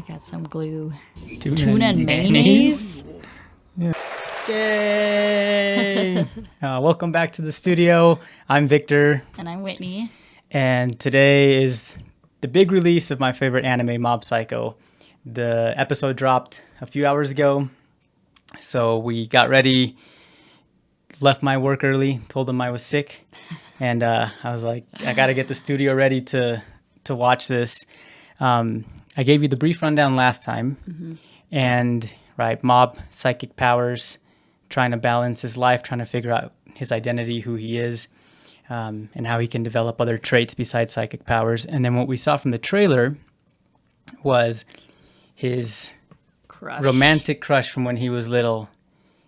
I got some glue. Tuna and mayonnaise? Yeah. Yay! Welcome back to the studio. I'm Victor. And I'm Whitney. And today is the big release of my favorite anime, Mob Psycho. The episode dropped a few hours ago. So we got ready, left my work early, told them I was sick. And I was like, I got to get the studio ready to watch this. I gave you the brief rundown last time. Mm-hmm. And, right, Mob, psychic powers, trying to balance his life, trying to figure out his identity, who he is, and how he can develop other traits besides psychic powers. And then what we saw from the trailer was his romantic crush from when he was little.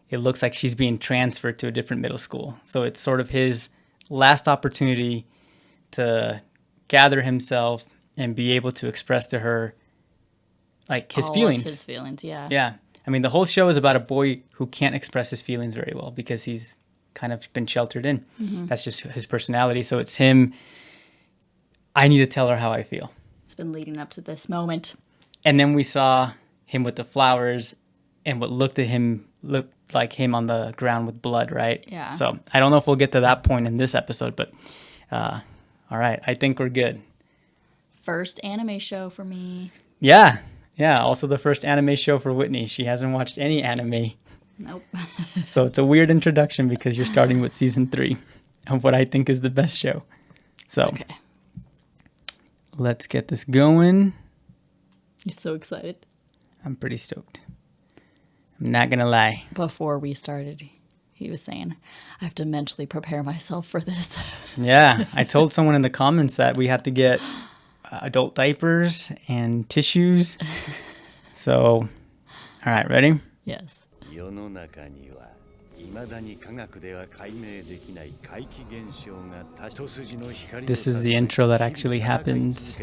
It looks like she's being transferred to a different middle school. So it's sort of his last opportunity to gather himself and be able to express to her like his feelings. His feelings, yeah. Yeah. I mean, the whole show is about a boy who can't express his feelings very well because he's kind of been sheltered in. Mm-hmm. That's just his personality. So it's him. I need to tell her how I feel. It's been leading up to this moment. And then we saw him with the flowers and what looked like him on the ground with blood, right? Yeah. So I don't know if we'll get to that point in this episode, but all right. I think we're good. First anime show for me. Yeah. Yeah. Also the first anime show for Whitney. She hasn't watched any anime. Nope. So it's a weird introduction because you're starting with season 3 of what I think is the best show. So okay. Let's get this going. You're so excited. I'm pretty stoked. I'm not going to lie. Before we started, he was saying, I have to mentally prepare myself for this. Yeah. I told someone in the comments that we had to get adult diapers and tissues. So, all right, ready? Yes. This is the intro that actually happens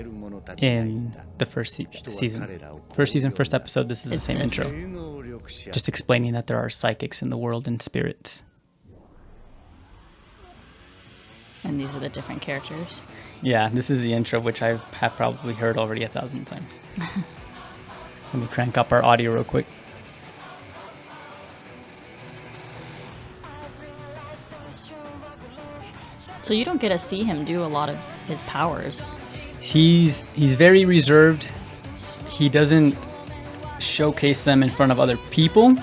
in the first season. First episode, this is the same intro. Just explaining that there are psychics in the world and spirits. And these are the different characters. Yeah, this is the intro, which I have probably heard already 1,000 times. Let me crank up our audio real quick. So you don't get to see him do a lot of his powers. He's very reserved. He doesn't showcase them in front of other people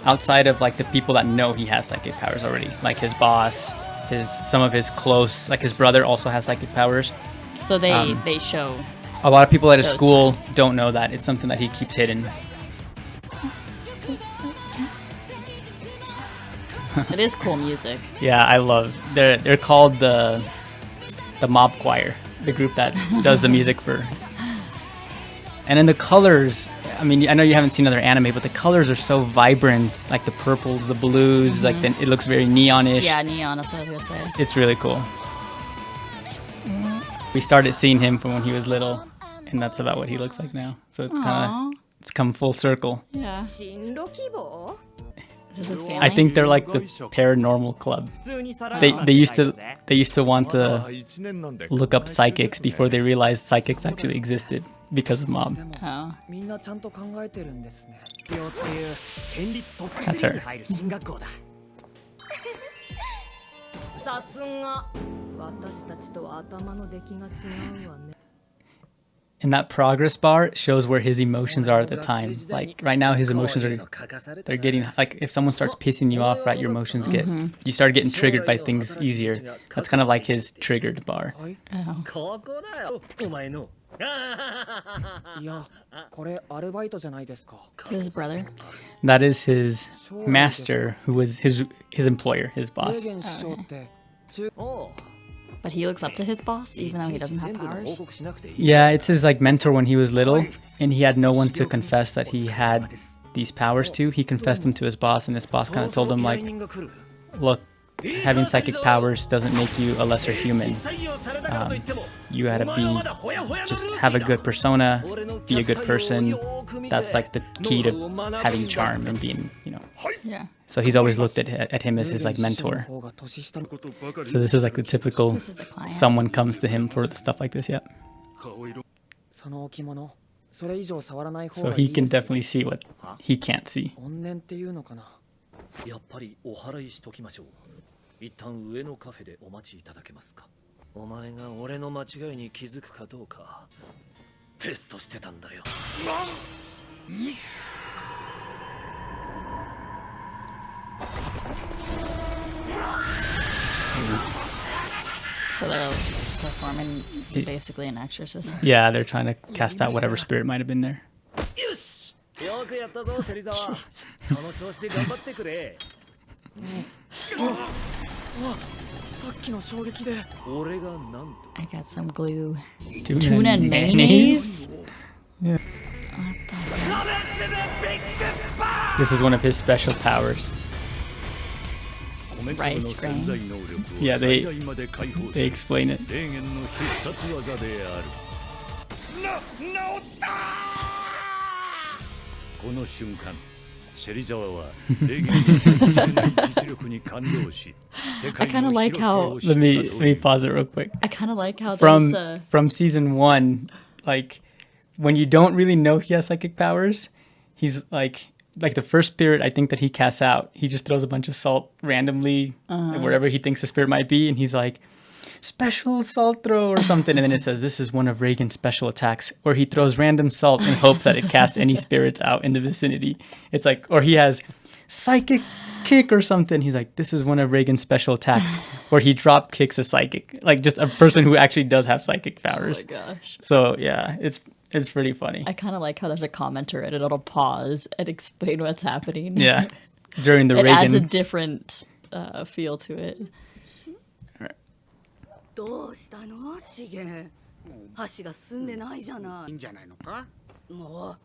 outside of like the people that know he has psychic powers already, like his boss, some of his close, like his brother also has psychic powers. So they show. A lot of people at his school don't know that. It's something that he keeps hidden. It is cool music. Yeah, I love. They're called the Mob Choir, the group that does the music for. And then the colors. I mean, I know you haven't seen other anime, but the colors are so vibrant, like the purples, the blues, like it looks very neonish. Yeah, neon, that's what I was going to say. It's really cool. We started seeing him from when he was little, and that's about what he looks like now. So it's kind of, it's come full circle. Yeah. Is this his family? I think they're like the paranormal club. They used to want to look up psychics before they realized psychics actually existed because of Mob. Oh. That's her. And that progress bar shows where his emotions are at the time. Like right now, his emotions they're getting, like if someone starts pissing you off, right, your emotions you start getting triggered by things easier. That's kind of like his triggered bar. Oh. This is his brother? That is his master, who was his employer, his boss. Oh. But he looks up to his boss, even though he doesn't have powers? Yeah, it's his like mentor when he was little, and he had no one to confess that he had these powers to. He confessed them to his boss, and his boss kind of told him like, look, having psychic powers doesn't make you a lesser human. You gotta just have a good persona, be a good person. That's like the key to having charm and being, Yeah. So he's always looked at him as his like mentor. So this is like the typical someone comes to him for stuff like this. Yeah. So he can definitely see what he can't see. 怨念っていうのかな。やっぱりお祓いしときましょう。一旦上のカフェでお待ちいただけますか。お前が俺の間違いに気づくかどうかテストしてたんだよ。So they're performing basically an exorcism. Yeah, they're trying to cast out whatever spirit might have been there. よし、よくやったぞ芹沢。その調子で頑張ってくれ。さっきの衝撃で。俺がなんと。I got some glue. Tuna and mayonnaise? Yeah. This is one of his special powers. Rice grain. Yeah, they explain it. この瞬間、芹沢は霊言の最大の実力に感動し、世界 I kinda の like 広さ how- を知 Let った me と let い me う。 pause it real quick. I kind of like how From there's from season 1, like when you don't really know he has psychic powers, he's like the first spirit I think that he casts out, he just throws a bunch of salt randomly wherever he thinks the spirit might be, and he's like, special salt throw or something, and then it says this is one of Reagan's special attacks, or he throws random salt in hopes that it casts any spirits out in the vicinity. It's like, or he has psychic kick or something. He's like, this is one of Reagan's special attacks, or he drop kicks a psychic, like just a person who actually does have psychic powers. oh my gosh. So yeah, it's pretty funny. I kind of like how there's a commenter and it'll pause and explain what's happening. Yeah, during the It adds a Reagan. different feel to it. どうしたのシゲ箸が済んでないじゃないいんじゃないのか。もう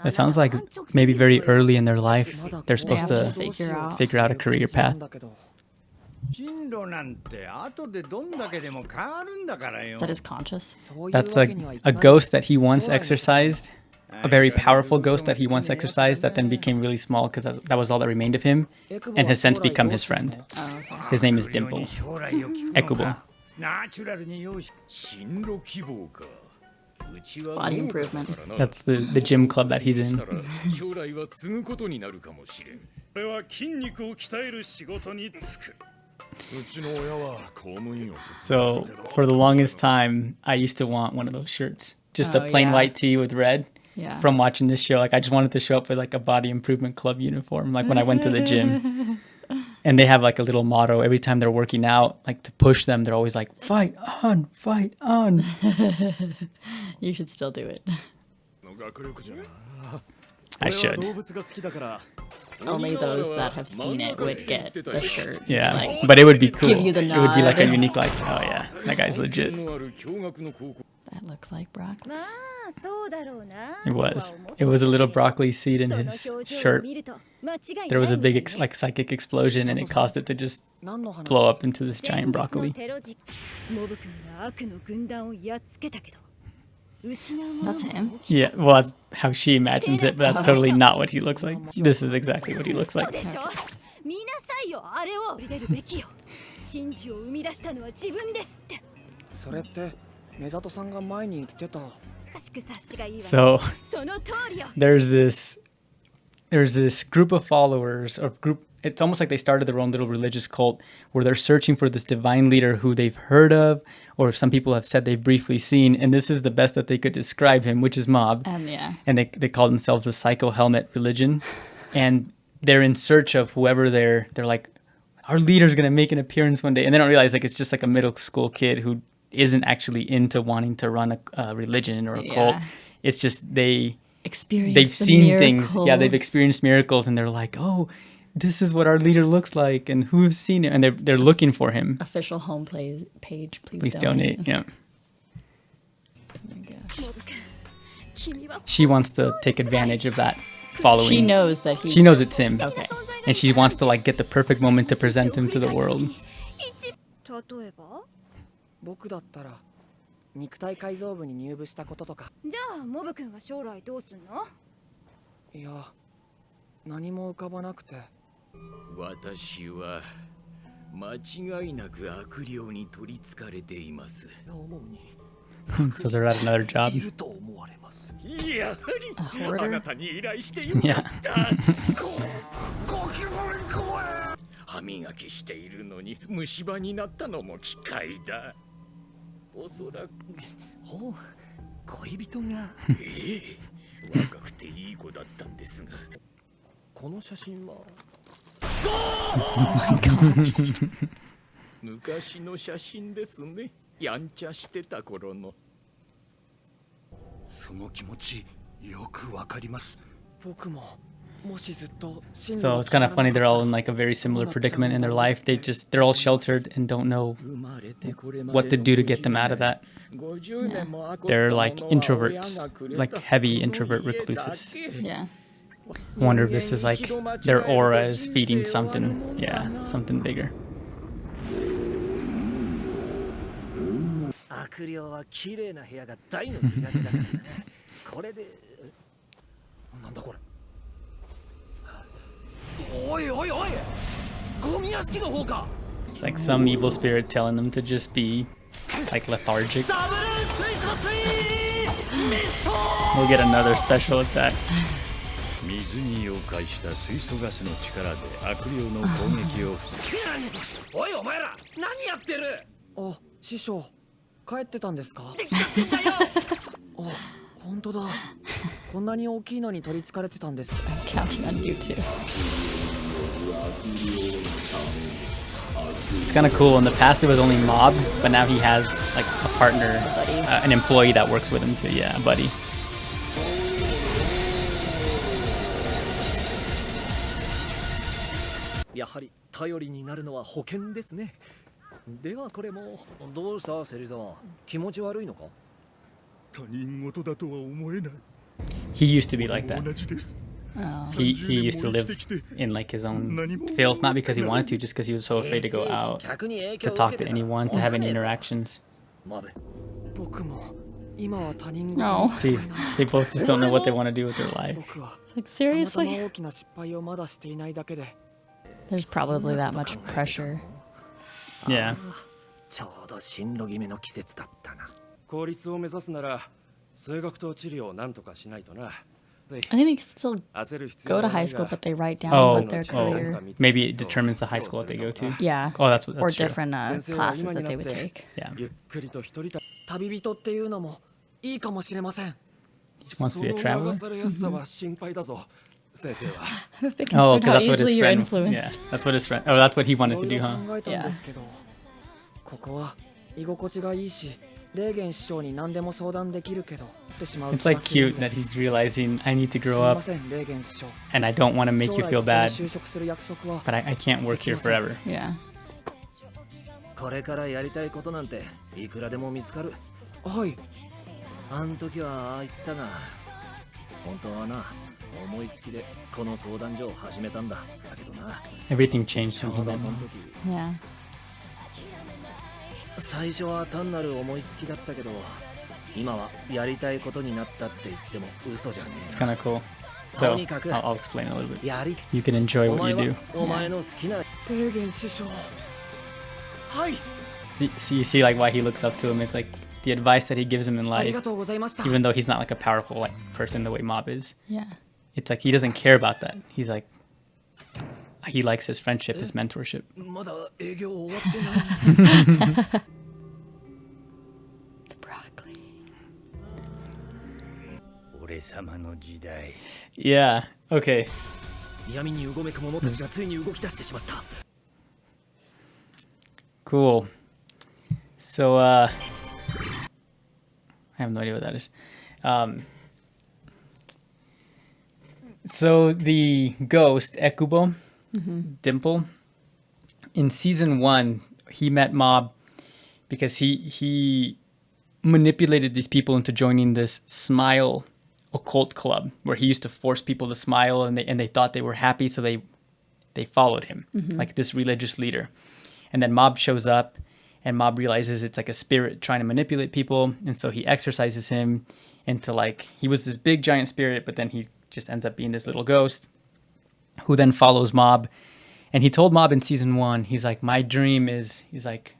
It sounds like maybe very early in their life they're supposed have to to figure out. figure out a career path. 進路なんて後でどんだけでも変わるんだからよ Is。that his conscious? That's like a ghost that he once exorcised, a very powerful ghost that he once exorcised that then became really small because that was all that remained of him, and has since become his friend. His name is Dimple. 将来を聞くの Ekubo. がナチュラルに用意し進路希望か。うちは Body 農家 improvement. だからな。 That's the gym club that he's し in. たら将来は継ぐことになるかもしれん。これは筋肉を鍛える仕事に就く。うちの親は公務員を進め So for the longest time, I used to want one of those shirts, just a Oh, plain yeah. white tee with red. Yeah. From watching this show, like I just wanted to show up with like a body improvement club uniform, like when I went to the gym. And they have like a little motto every time they're working out, like to push them. They're always like, "Fight on, fight on." You should still do it. の学力じゃ。 I 俺は should. 動物が好きだから。 Only those that have seen it would get the shirt. Yeah, Like, but it would be cool. give you the It would be like a nod. unique, like, oh yeah, that guy's legit. のある驚愕の高校。 that looks like broccoli. まあそうだろうな It was. It was a little broccoli seed in his shirt. There was a big like psychic explosion, and it caused it to just blow up into this giant broccoli. モブ君が悪の軍団をやっつけたけど失うもの That's him. Yeah, well, that's how she imagines it, but that's totally not what he looks like. This is exactly what he looks そう like. でしょ見なさいよあれを出るべきよ真珠を生み出したのは自分ですってそれって目里さんが前に言ってた。優しく察しがいいわね So その通りよ there's this group of followers or group. It's almost like they started their own little religious cult where they're searching for this divine leader who they've heard of, or some people have said they've briefly seen, and this is the best that they could describe him, which is Mob. Yeah. And they call themselves the Psycho Helmet Religion, and they're in search of whoever they're like, our leader's gonna make an appearance one day, and they don't realize like it's just like a middle school kid who isn't actually into wanting to run a religion or a cult. Yeah. It's just they've Experience seen things. Yeah, they've experienced miracles, and they're like, oh, this is what our leader looks like, and who's seen it, and they're looking for him. Official home page. Please donate. Yeah. モブ君君は She wants to take advantage of that following. She knows that he. She knows it's him. Okay. And she wants to like get the perfect moment to present him to the world. 例えば僕だったら肉体改造部に入部したこととか。じゃあモブ君は将来どうすんのいや、何も浮かばなくて。私は間違いなく悪霊に取りつかれています。So they're at another job. いると思われます。やは A りあ hoarder? なたに依頼してよか Yeah. ったゴキブリ怖い歯磨きしているのに虫歯になったのも機械だおそらくほう、恋人が。若くていい子だったんですがこの写真は。昔の写真ですねやんちゃしてた頃のその気持ちよくわかります。僕ももしずっと進路 So が it's kind of 決まら funny. な They're か all った in ら like a very similar predicament in their life. They're all sheltered and don't know what to do to get them out of that. They're like introverts, like heavy introvert recluses. Yeah. Wonder if this is like their aura is feeding something. Yeah, something bigger. 悪霊は綺麗な部屋が大の苦手だからな。これで。なんだこれ。おいおいおい。ゴミ屋敷の方か。 It's like some evil spirit telling them to just be like lethargic. ダブル水素水ミスト。 We'll get another special attack. 水に溶解した水素ガスの力で悪霊の攻撃を防ぐおいお前ら何やってる。あ、師匠帰ってたんですか。できちゃってんだよ。あ、本当だ。こんなに大きいのに取り憑かれてたんです。 I'm counting on you too. It's kind of cool. In the past, it was only Mob, but now he has like a partner, an employee that works with him too. Yeah, a buddy. やはり頼りになるのは保険ですね。ではこれもどうした芹沢、気持ち悪いのか。他人事だとは思えない He used to be like that. 同じです Oh. He used to live in like his own filth, not because he wanted to, just because he was so afraid to go out, 客に影響 to を talk 受け to たら anyone, to have any interactions. マブ、僕も今は他人事 No. に See, they both just don't know what they want to do with their life. 僕は It's like たまたま seriously? 大きな失敗をまだしていないだけで There's probably that much pressure. Yeah. ちょうど進路決めの季節だったな。効率を目指すなら数学と地理を何とかしないとな。 I think they can still 焦る必 go 要 to はな high い school, が but they write down Oh, what their career. maybe it determines the high school that they go to. Yeah. Oh, that's Or true. different classes that they would take. Yeah. ゆっくりと一人旅。旅人っていうのもいいかもしれません。 He just wants そ to be a の流 traveler. されやすさは心配だぞ。先生は。 I'm a bit Oh, concerned because how that's what his easily you're friend. Yeah, influenced. that's what his friend. Oh, that's what he い wanted ろ to い do, ろ huh? 考えたんですけど、ここは居心地がいいし、レーゲン師匠に何でも相談できるけどってしまう It's 気が like するん cute で that す。 he's realizing I need to すみ grow ま up せん、レーゲン師匠。 and I don't want to make 将 you 来 feel ここに bad, 就職する約束は but I can't work here forever. Yeah. これからやりたいことなんていくらでも見つかる。はい。あん時はああ言ったが、本当はな、思いつきでこの相談所を始めたんだ。だけどな、 Everything changed ちょ when he うど met その me. 時、 Yeah. 最初は単なる思いつきだったけど、今はやりたいことになったって言っても嘘じゃね It's え kind な。 of cool. So とにかく I'll explain a little bit. やり、 You can enjoy お what 前 you は do. お前の好きな。レーゲン師匠。はい。 You see like why he looks up to him. It's like the advice that he gives him in あり life, がとうございました。 even though he's not like a powerful like person the way Mob is. Yeah. It's like he doesn't care about that. He's like he likes his friendship, his mentorship. まだ営業終わってない。 The broccoli. 俺様の時代 Yeah. Okay. 闇にうごめく者たちがついに動き出してしまった。 Cool. So I have no idea what that is. So the ghost Ekubo, Dimple, in season 1, he met Mob because he manipulated these people into joining this Smile occult club where he used to force people to smile and they thought they were happy, so they followed him, like this religious leader. And then Mob shows up and Mob realizes it's like a spirit trying to manipulate people, and so he exorcises him into like, he was this big giant spirit, but then he just ends up being this little ghost who then follows Mob. And he told Mob in season 1, he's like, my dream is, he's like,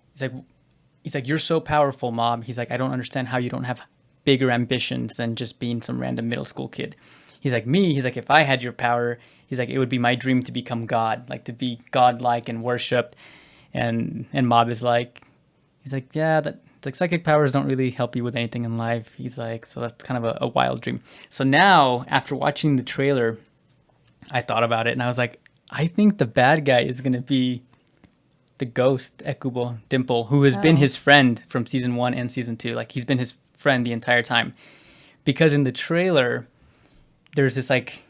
he's like, you're so powerful, Mob. He's like, I don't understand how you don't have bigger ambitions than just being some random middle school kid. He's like, me, he's like, if I had your power, he's like, it would be my dream to become God, like to be godlike and worshipped. And Mob is like, he's like, yeah, that like psychic powers don't really help you with anything in life. He's like, so that's kind of a wild dream. So now, after watching the trailer, I thought about it and I was like, I think the bad guy is going to be the ghost, Ekubo, Dimple, who has been his friend from season 1 and season 2. Like, he's been his friend the entire time. Because in the trailer, there's this like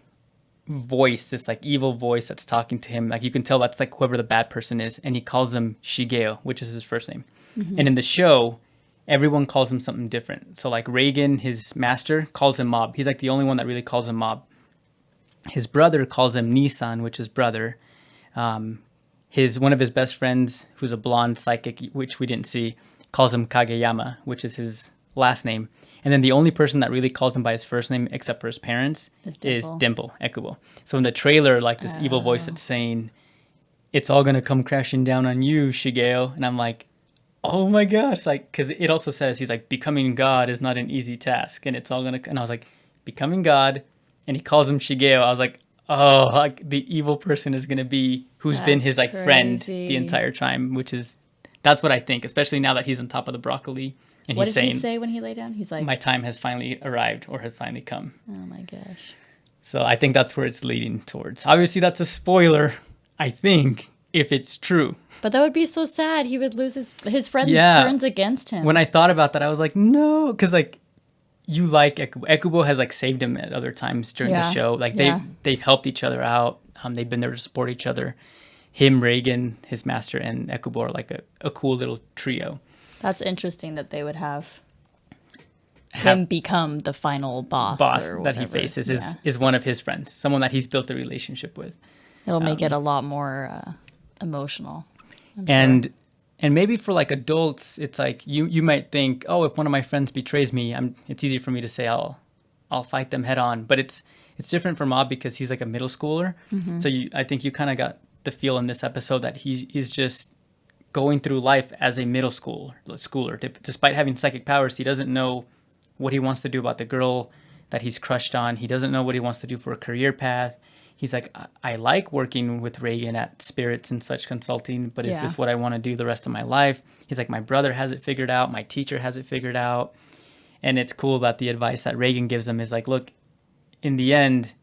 voice, this like evil voice that's talking to him. Like, you can tell that's like whoever the bad person is. And he calls him Shigeo, which is his first name. Mm-hmm. And in the show, everyone calls him something different. So like Reagan, his master, calls him Mob. He's like the only one that really calls him Mob. His brother calls him Nissan, which is brother. One of his best friends, who's a blonde psychic, which we didn't see, calls him Kageyama, which is his last name. And then the only person that really calls him by his first name, except for his parents, is Dimple, Ekubo. So in the trailer, like this evil voice that's saying, it's all going to come crashing down on you, Shigeo. And I'm like, oh my gosh. Like, because it also says, he's like, becoming God is not an easy task. And it's all going to, and I was like, becoming God. And he calls him Shigeo. I was like, oh, like the evil person is going to be who's been his like friend the entire time, that's what I think, especially now that he's on top of the broccoli. And what did he say when he lay down? He's like, my time has finally arrived or had finally come. Oh my gosh. So I think that's where it's leading towards. Obviously, that's a spoiler, I think, if it's true. But that would be so sad. He would lose his friend turns against him. When I thought about that, I was like, no, because like, you like Ekubo. Ekubo has like saved him at other times during the show. Like they've helped each other out. They've been there to support each other. Him, Reagan, his master, and Ekubo are like a cool little trio. That's interesting that they would have him become the final boss that he faces is one of his friends, someone that he's built a relationship with. It'll make it a lot more emotional. And maybe for like adults, it's like you might think, oh, if one of my friends betrays me, it's easier for me to say I'll fight them head on. But it's different for Mob because he's like a middle schooler. Mm-hmm. So I think you kind of got the feel in this episode that he's just going through life as a middle schooler. Despite having psychic powers, he doesn't know what he wants to do about the girl that he's crushed on. He doesn't know what he wants to do for a career path. He's like, I like working with Reagan at Spirits and such consulting, but is this what I want to do the rest of my life? He's like, my brother has it figured out. My teacher has it figured out. And it's cool that the advice that Reagan gives him is like, look, in the end,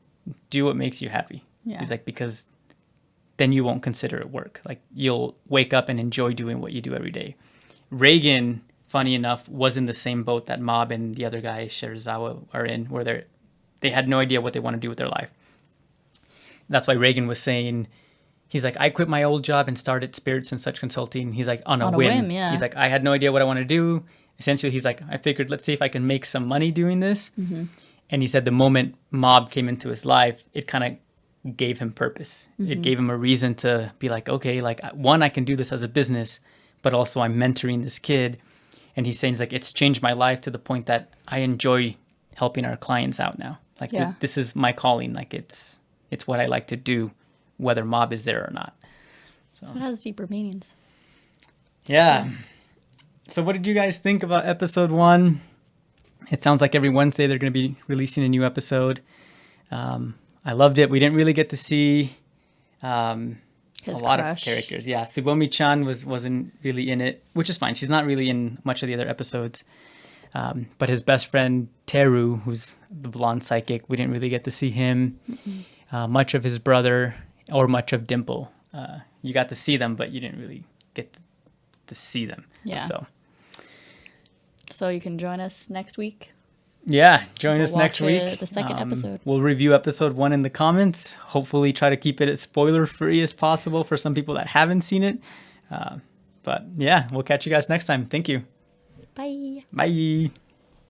do what makes you happy. Yeah. He's like, because then you won't consider it work. Like, you'll wake up and enjoy doing what you do every day. Reagan, funny enough, was in the same boat that Mob and the other guy, Shirazawa, are in, where they had no idea what they want to do with their life. That's why Reagan was saying, he's like, I quit my old job and started Spirits and Such Consulting. He's like, on a whim. Yeah. He's like, I had no idea what I want to do. Essentially, he's like, I figured, let's see if I can make some money doing this. Mm-hmm. And he said the moment Mob came into his life, it kind of gave him purpose. Mm-hmm. It gave him a reason to be like, okay, like, one, I can do this as a business, but also I'm mentoring this kid. And he's saying, like, it's changed my life to the point that I enjoy helping our clients out now. Like, this is my calling. Like, it's what I like to do, whether Mob is there or not. So it has deeper meanings. Yeah. So what did you guys think about episode 1? It sounds like every Wednesday they're going to be releasing a new episode. I loved it. We didn't really get to see a lot of characters. Yeah, Tsubomi-chan wasn't really in it, which is fine. She's not really in much of the other episodes. But his best friend, Teru, who's the blonde psychic, we didn't really get to see him. Mm-hmm. Much of his brother or much of Dimple. You got to see them, but you didn't really get to see them. Yeah. So you can join us next week. Yeah, join us next week. The second episode. We'll review episode 1 in the comments. Hopefully try to keep it as spoiler-free as possible for some people that haven't seen it. But yeah, we'll catch you guys next time. Thank you. Bye. Bye.